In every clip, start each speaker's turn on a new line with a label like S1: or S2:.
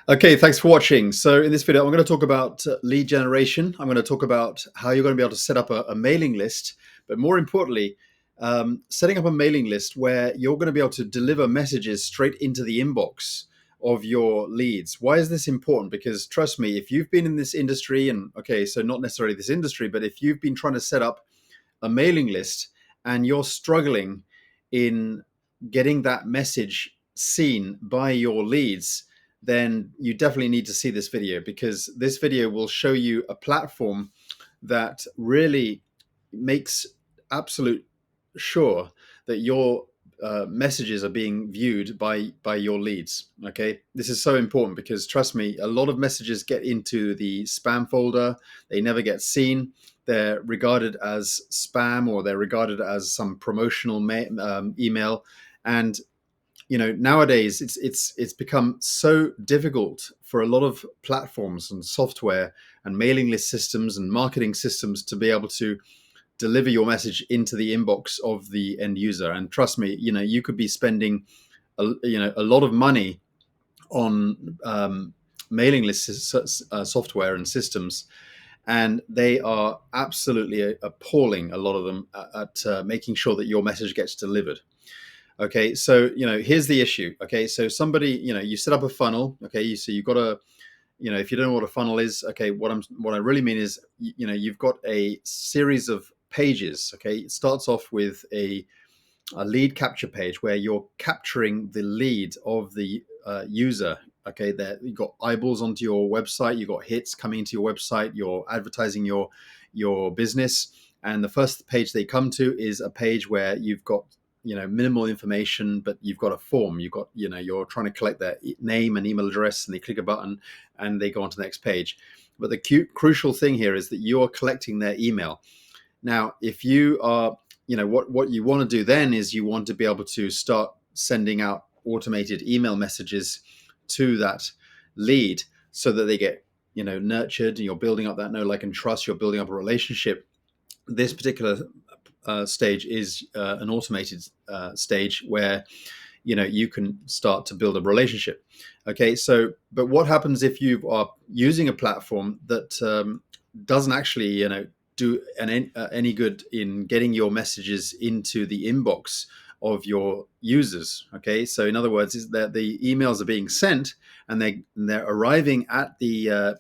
S1: Okay, thanks for watching. So in this video, I'm going to talk about lead generation. I'm going to talk about how you're going to be able to set up a mailing list, but more importantly, setting up a mailing list where you're going to be able to deliver messages straight into the inbox of your leads. Why is this important? Because trust me, if you've been in this industry, and okay, so not necessarily this industry, but if you've been trying to set up a mailing list and you're struggling in getting that message seen by your leads, then you definitely need to see this video, because this video will show you a platform that really makes absolute sure that your messages are being viewed by your leads. Okay, this is so important because trust me, a lot of messages get into the spam folder. They never get seen. They're regarded as spam, or they're regarded as some promotional email. And nowadays it's become so difficult for a lot of platforms and software and mailing list systems and marketing systems to be able to deliver your message into the inbox of the end user. And trust me, you could be spending a lot of money on mailing list software and systems, and they are absolutely appalling, a lot of them, at making sure that your message gets delivered. Okay, so here's the issue. Okay, so somebody, you set up a funnel. Okay, so you've got a, if you don't know what a funnel is, okay, what I really mean is, you've got a series of pages. Okay, it starts off with a lead capture page where you're capturing the lead of the user. Okay, there you've got eyeballs onto your website, you've got hits coming into your website, you're advertising your business, and the first page they come to is a page where you've got minimal information, but you've got a form. You've got, you're trying to collect their name and email address, and they click a button and they go on to the next page. But the crucial thing here is that you're collecting their email. Now, if you are, what you want to do then is you want to be able to start sending out automated email messages to that lead so that they get, nurtured, and you're building up that know, like, and trust. You're building up a relationship. This particular stage is an automated stage where you can start to build a relationship. Okay, so but what happens if you are using a platform that doesn't actually do any good in getting your messages into the inbox of your users? Okay, so in other words, is that the emails are being sent and they're arriving at the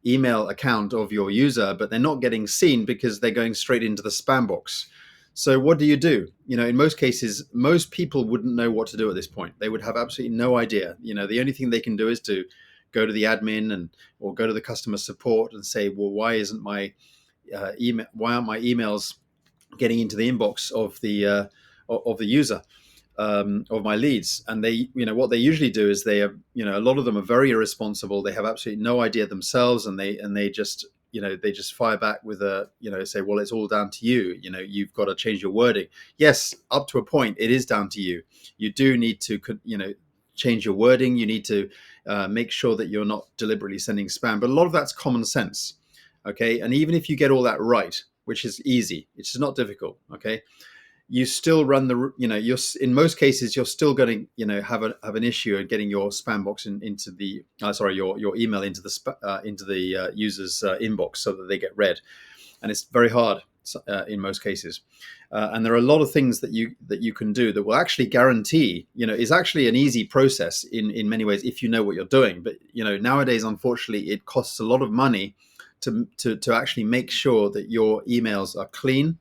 S1: email account of your user, but they're not getting seen because they're going straight into the spam box. So what do? In most cases, most people wouldn't know what to do at this point. They would have absolutely no idea. The only thing they can do is to go to the admin or go to the customer support and say, well, why isn't my email? Why aren't my emails getting into the inbox of the user? Of my leads? And they, what they usually do is they are, a lot of them are very irresponsible. They have absolutely no idea themselves, and they just, they just fire back with a, say, well, it's all down to you. You've got to change your wording. Yes, up to a point, it is down to you. You do need to, change your wording. You need to make sure that you're not deliberately sending spam. But a lot of that's common sense. Okay, and even if you get all that right, which is easy, it's not difficult. Okay, you still run the, you're, in most cases, you're still going to, have an issue of getting your spam box into the, your email into the user's inbox so that they get read, and it's very hard in most cases. And there are a lot of things that you can do that will actually guarantee, is actually an easy process in many ways if you know what you're doing. But nowadays, unfortunately, it costs a lot of money to actually make sure that your emails are clean.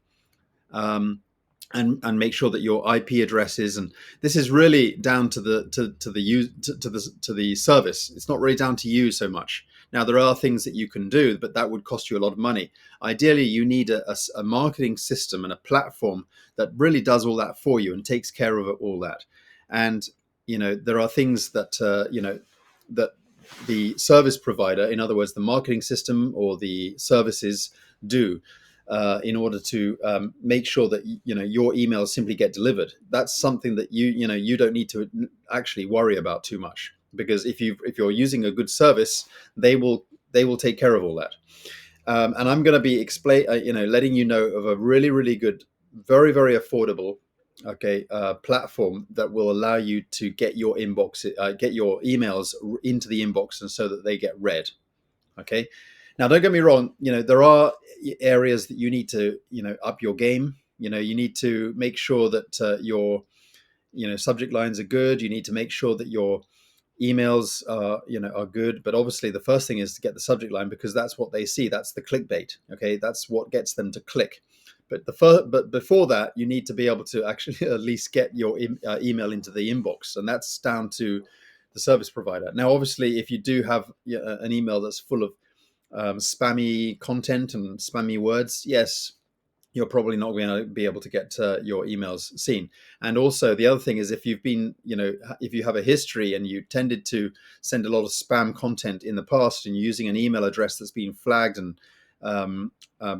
S1: And make sure that your IP addresses, and this is really down to the service. It's not really down to you so much. Now, there are things that you can do, but that would cost you a lot of money. Ideally, you need a marketing system and a platform that really does all that for you and takes care of all that. And there are things that that the service provider, in other words, the marketing system or the services, do in order to make sure that your emails simply get delivered. That's something that you don't need to actually worry about too much, because if you're using a good service, they will take care of all that. And I'm going to be letting you know of a really, really good, very, very affordable platform that will allow you to get your get your emails into the inbox, and so that they get read. Okay. Now, don't get me wrong. There are areas that you need to, up your game. You need to make sure that your, subject lines are good. You need to make sure that your emails are good. But obviously, the first thing is to get the subject line, because that's what they see. That's the clickbait. Okay, that's what gets them to click. But before that, you need to be able to actually at least get your email into the inbox, and that's down to the service provider. Now, obviously, if you do have an email that's full of spammy content and spammy words, yes, you're probably not going to be able to get your emails seen. And also, the other thing is, if you've been, if you have a history and you tended to send a lot of spam content in the past, and you're using an email address that's been flagged and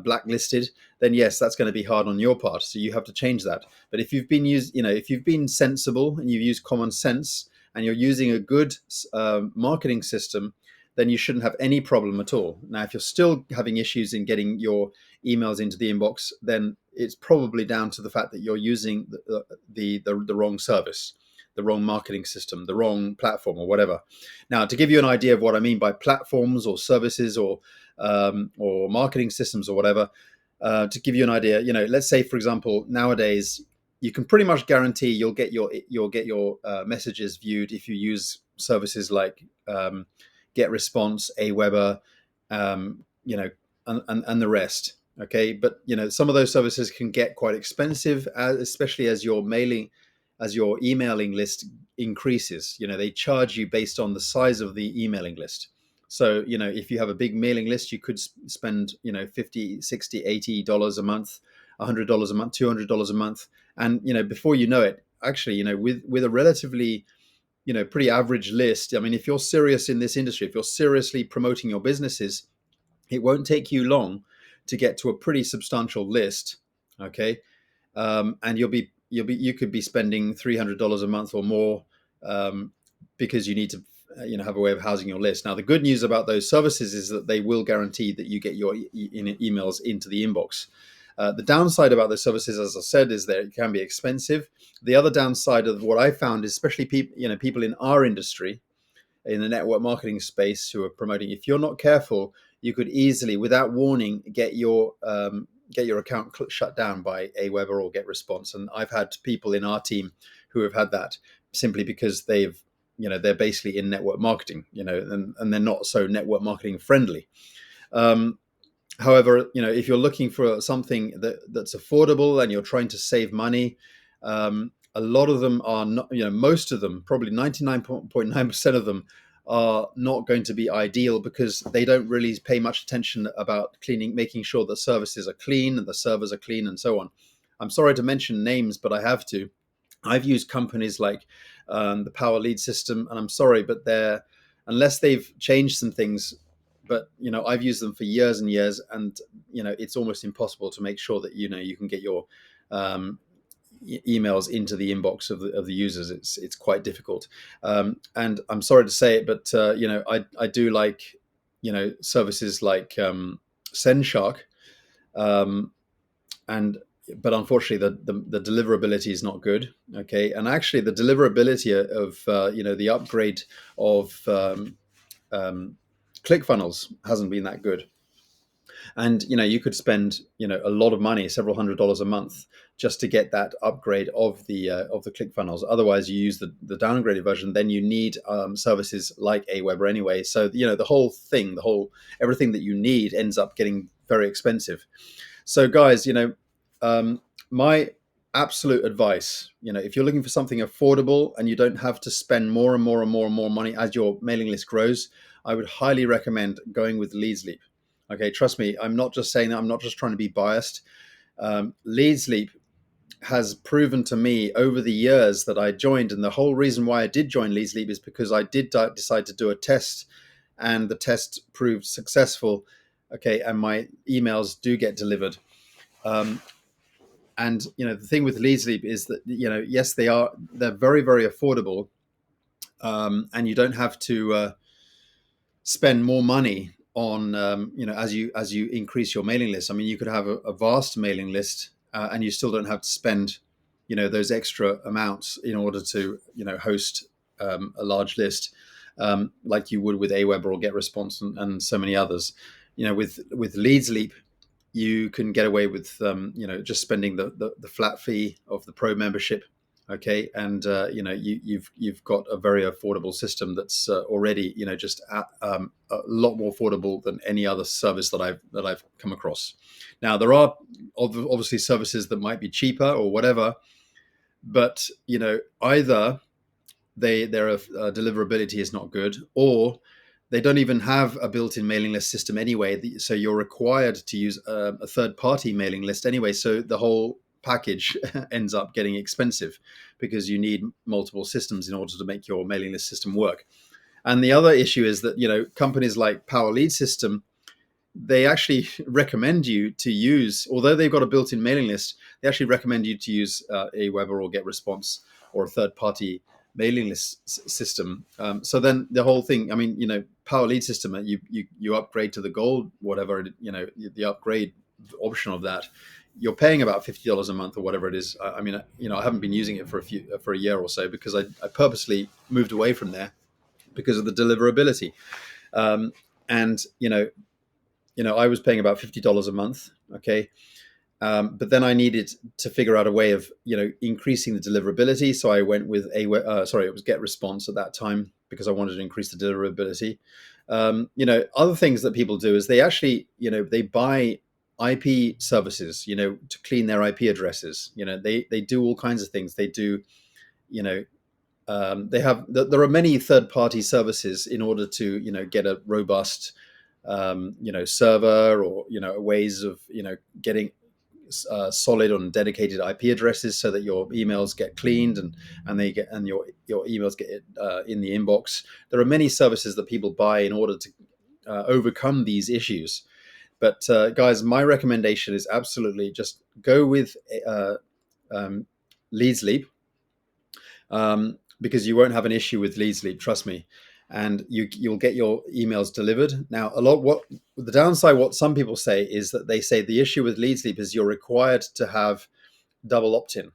S1: blacklisted, then yes, that's going to be hard on your part. So you have to change that. But if you've been if you've been sensible and you've used common sense, and you're using a good marketing system, then you shouldn't have any problem at all. Now, if you're still having issues in getting your emails into the inbox, then it's probably down to the fact that you're using the wrong service, the wrong marketing system, the wrong platform, or whatever. Now, to give you an idea of what I mean by platforms or services or marketing systems or whatever, to give you an idea, let's say, for example, nowadays you can pretty much guarantee you'll get your messages viewed if you use services like GetResponse, Aweber, and the rest. Okay, but some of those services can get quite expensive, especially as your emailing list increases. They charge you based on the size of the emailing list. So if you have a big mailing list, you could spend $50, $60, $80 a month, $100 a month, $200 a month, and before you know it, actually, with a relatively pretty average list. I mean, if you're serious in this industry, if you're seriously promoting your businesses, it won't take you long to get to a pretty substantial list. Okay, and you could be spending $300 a month or more, because you need to have a way of housing your list. Now, the good news about those services is that they will guarantee that you get your emails into the inbox. The downside about those services, as I said, is that it can be expensive. The other downside of what I found is, especially people in our industry, in the network marketing space, who are promoting, if you're not careful, you could easily, without warning, get your account shut down by Aweber or GetResponse. And I've had people in our team who have had that simply because they're basically in network marketing, and they're not so network marketing friendly. However, if you're looking for something that's affordable and you're trying to save money, a lot of them are not, most of them, probably 99.9% of them, are not going to be ideal, because they don't really pay much attention about making sure that services are clean and the servers are clean and so on. I'm sorry to mention names, but I have to. I've used companies like the Powerline system, and I'm sorry, but unless they've changed some things, but I've used them for years and years, and it's almost impossible to make sure that you can get your emails into the inbox of the users. It's quite difficult, and I'm sorry to say it, but I do like services like SendShark, but unfortunately the deliverability is not good. Okay, and actually the deliverability of the upgrade of ClickFunnels hasn't been that good. And you could spend a lot of money, several $100s a month, just to get that upgrade of the ClickFunnels. Otherwise, you use the downgraded version, then you need services like Aweber anyway. So the whole thing, everything that you need ends up getting very expensive. So guys, my absolute advice, if you're looking for something affordable and you don't have to spend more and more and more and more money as your mailing list grows, I would highly recommend going with Leadsleap. Okay, trust me, I'm not just saying that. I'm not just trying to be biased. Leadsleap has proven to me over the years that I joined, and the whole reason why I did join Leadsleap is because I did decide to do a test, and the test proved successful. Okay, and my emails do get delivered. And the thing with Leadsleap is that yes, they're very, very affordable, and you don't have to spend more money on as you increase your mailing list. I mean, you could have a vast mailing list, and you still don't have to spend those extra amounts in order to host a large list, like you would with Aweber or GetResponse and so many others. With Leadsleap, you can get away with just spending the flat fee of the pro membership. Okay, and you've got a very affordable system that's already just a lot more affordable than any other service that I've come across. Now there are obviously services that might be cheaper or whatever, but either their deliverability is not good, or they don't even have a built-in mailing list system anyway. So you're required to use a third-party mailing list anyway. So the whole package ends up getting expensive because you need multiple systems in order to make your mailing list system work. And the other issue is that companies like Powerline System, they actually recommend you to use, although they've got a built-in mailing list, they actually recommend you to use Aweber or GetResponse or a third-party mailing list system. So then the whole thing, Power Lead System, you upgrade to the gold, whatever, the upgrade option of that, you're paying about $50 a month or whatever it is. I haven't been using it for a year or so because I purposely moved away from there because of the deliverability. And I was paying about $50 a month. Okay. But then I needed to figure out a way of, increasing the deliverability. So I went with it was GetResponse at that time because I wanted to increase the deliverability. Other things that people do is they actually, they buy IP services, to clean their IP addresses. They do all kinds of things. They do, there are many third-party services in order to, get a robust, server or, ways of, getting solid and dedicated IP addresses so that your emails get cleaned and your emails get in the inbox. There are many services that people buy in order to overcome these issues. But guys, my recommendation is absolutely just go with Leadsleap, because you won't have an issue with Leadsleap, trust me. And you'll get your emails delivered. Now, what the downside, what some people say is that they say the issue with Leadsleap is you're required to have double opt-in.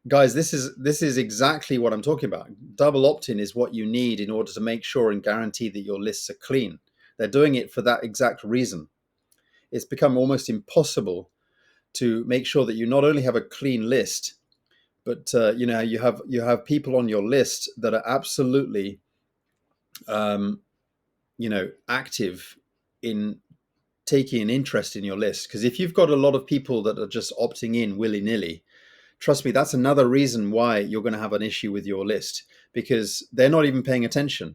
S1: Guys, this is exactly what I'm talking about. Double opt-in is what you need in order to make sure and guarantee that your lists are clean. They're doing it for that exact reason. It's become almost impossible to make sure that you not only have a clean list, but you have people on your list that are absolutely active in taking an interest in your list. Because if you've got a lot of people that are just opting in willy-nilly, trust me, that's another reason why you're going to have an issue with your list, because they're not even paying attention.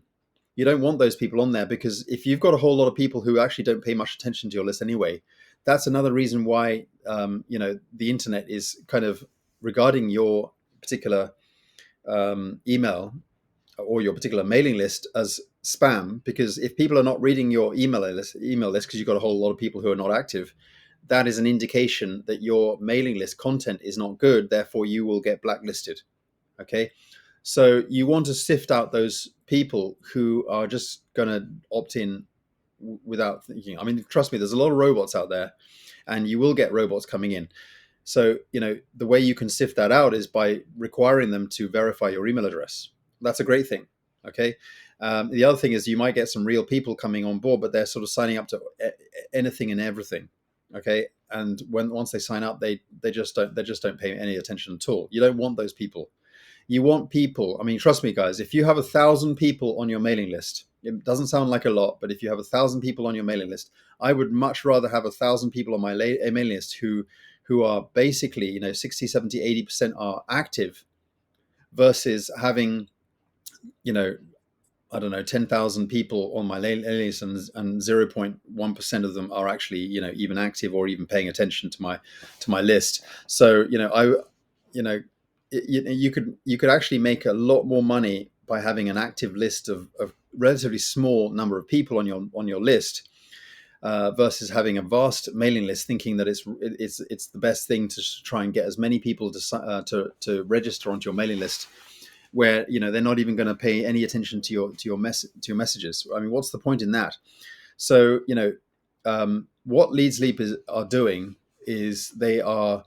S1: You don't want those people on there, because if you've got a whole lot of people who actually don't pay much attention to your list anyway, that's another reason why the internet is kind of regarding your particular email or your particular mailing list as spam. Because if people are not reading your email list because you've got a whole lot of people who are not active, that is an indication that your mailing list content is not good. Therefore, you will get blacklisted. Okay. So you want to sift out those people who are just going to opt in without thinking. Trust me, there's a lot of robots out there, and you will get robots coming in. So, the way you can sift that out is by requiring them to verify your email address. That's a great thing. Okay. The other thing is you might get some real people coming on board, but they're sort of signing up to anything and everything. Okay. And once they sign up, they just don't pay any attention at all. You don't want those people. You want people. Trust me, guys, if you have 1,000 people on your mailing list, it doesn't sound like a lot, but if you have 1,000 people on your mailing list, I would much rather have 1,000 people on my mailing list who are basically, 60, 70, 80% are active, versus having, 10,000 people on my mailing list and 0.1% of them are actually, even active or even paying attention to my list. So, you could actually make a lot more money by having an active list of relatively small number of people on your list, versus having a vast mailing list, thinking that it's the best thing to try and get as many people to register onto your mailing list, where they're not even going to pay any attention to your messages. What's the point in that? So what Leadsleap are doing is they are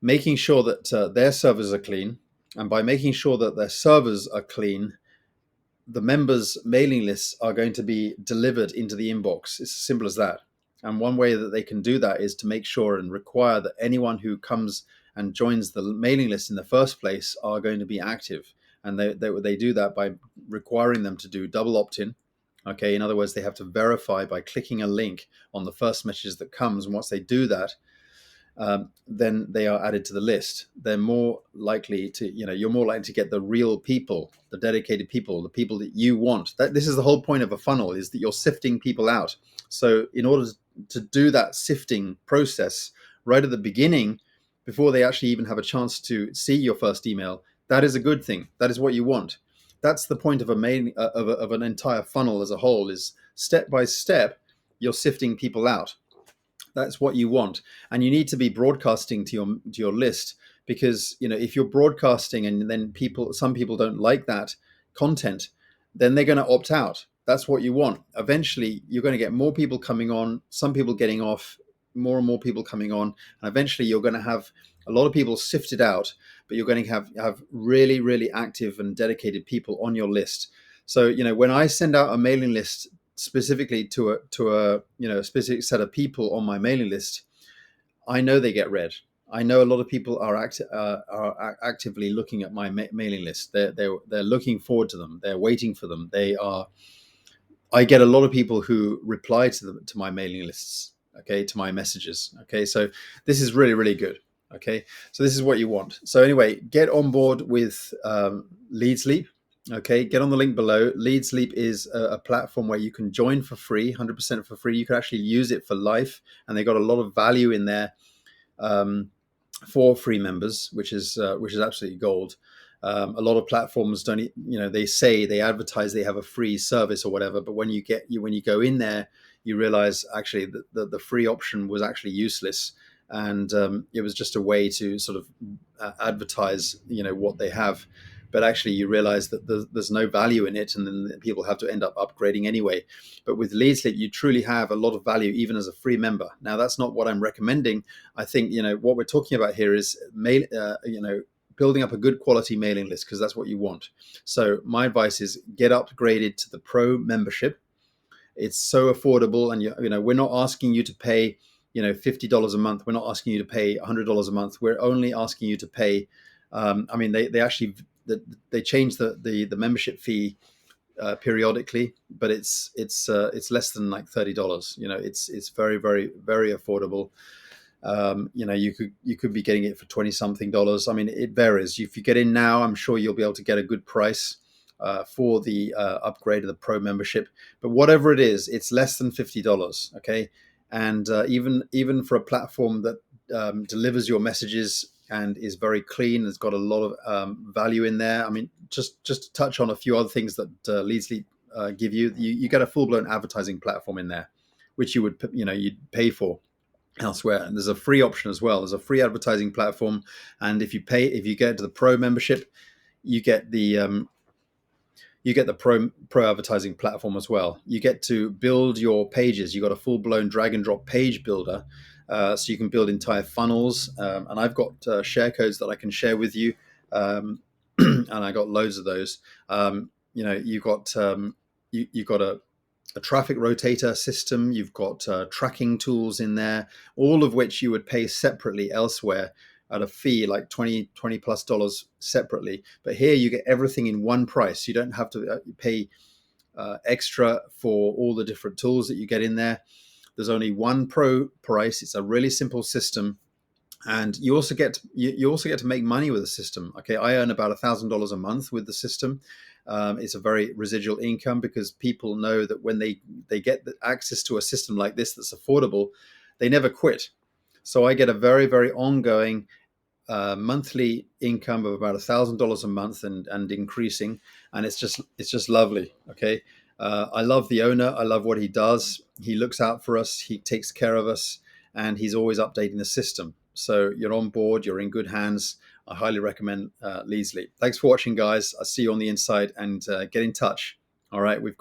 S1: making sure that their servers are clean. And by making sure that their servers are clean, the members' mailing lists are going to be delivered into the inbox. It's as simple as that. And one way that they can do that is to make sure and require that anyone who comes and joins the mailing list in the first place are going to be active. And they do that by requiring them to do double opt-in. Okay, in other words, they have to verify by clicking a link on the first message that comes. And once they do that, then they are added to the list. They're more likely to, you're more likely to get the real people, the dedicated people, the people that you want. This is the whole point of a funnel, is that you're sifting people out. So in order to do that sifting process right at the beginning, before they actually even have a chance to see your first email, that is a good thing. That is what you want. That's the point of of an entire funnel as a whole, is step by step, you're sifting people out. That's what you want. And you need to be broadcasting to your list, because if you're broadcasting and then some people don't like that content, then they're going to opt out. That's what you want. Eventually you're going to get more people coming on, some people getting off, more and more people coming on, and eventually you're going to have a lot of people sifted out, but you're going to have really, really active and dedicated people on your list. So when I send out a mailing list specifically to a specific set of people on my mailing list, I know they get read. I know a lot of people are actively looking at my mailing list. They're looking forward to them. They're waiting for them. I get a lot of people who reply to my mailing lists. Okay, to my messages. Okay, so this is really, really good. Okay, so this is what you want. So anyway, get on board with Leadsleap. Okay, get on the link below. Leadsleap is a platform where you can join for free, 100% for free. You can actually use it for life, and they got a lot of value in there for free members, which is absolutely gold. A lot of platforms don't, they advertise they have a free service or whatever, but when you go in there, you realize actually that the free option was actually useless, and it was just a way to sort of advertise what they have. But actually you realize that there's no value in it, and then people have to end up upgrading anyway. But with Leadsleap, you truly have a lot of value even as a free member. Now, that's not what I'm recommending. I think what we're talking about here is building up a good quality mailing list, because that's what you want. So my advice is get upgraded to the Pro membership. It's so affordable, and we're not asking you to pay $50 a month. We're not asking you to pay $100 a month. We're only asking you to pay. They actually change the membership fee periodically, but it's less than like $30. It's very, very, very affordable. You could be getting it for 20 something dollars. I mean, it varies. If you get in now, I'm sure you'll be able to get a good price for the upgrade of the Pro membership. But whatever it is, it's less than $50. Okay, and even for a platform that delivers your messages and is very clean, it's got a lot of value in there. I mean, just to touch on a few other things that Leadsleap give you, you get a full-blown advertising platform in there, which you'd pay for elsewhere. And there's a free option as well. There's a free advertising platform, and if you get to the Pro membership, you get the pro advertising platform as well. You get to build your pages. You got a full-blown drag and drop page builder, so you can build entire funnels. And I've got share codes that I can share with you, and I got loads of those. You've got you got a traffic rotator system. You've got tracking tools in there, all of which you would pay separately elsewhere at a fee like $20 plus separately. But here you get everything in one price. You don't have to pay extra for all the different tools that you get in there. There's only one Pro price. It's a really simple system, and you also get to make money with the system. Okay, I earn about $1,000 a month with the system. It's a very residual income, because people know that when they get access to a system like this that's affordable, they never quit. So I get a very, very ongoing monthly income of about $1,000 a month, and increasing, and it's just lovely. Okay, I love the owner. I love what he does. He looks out for us. He takes care of us, and he's always updating the system. So you're on board. You're in good hands. I highly recommend Leadsleap. Thanks for watching, guys. I'll see you on the inside, and get in touch. All right, I've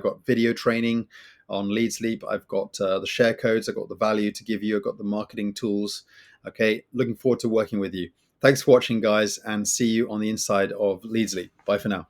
S1: got video training on Leadsleap. I've got the share codes. I've got the value to give you. I've got the marketing tools, Okay, looking forward to working with you. Thanks for watching, guys, and see you on the inside of Leadsleap. Bye for now.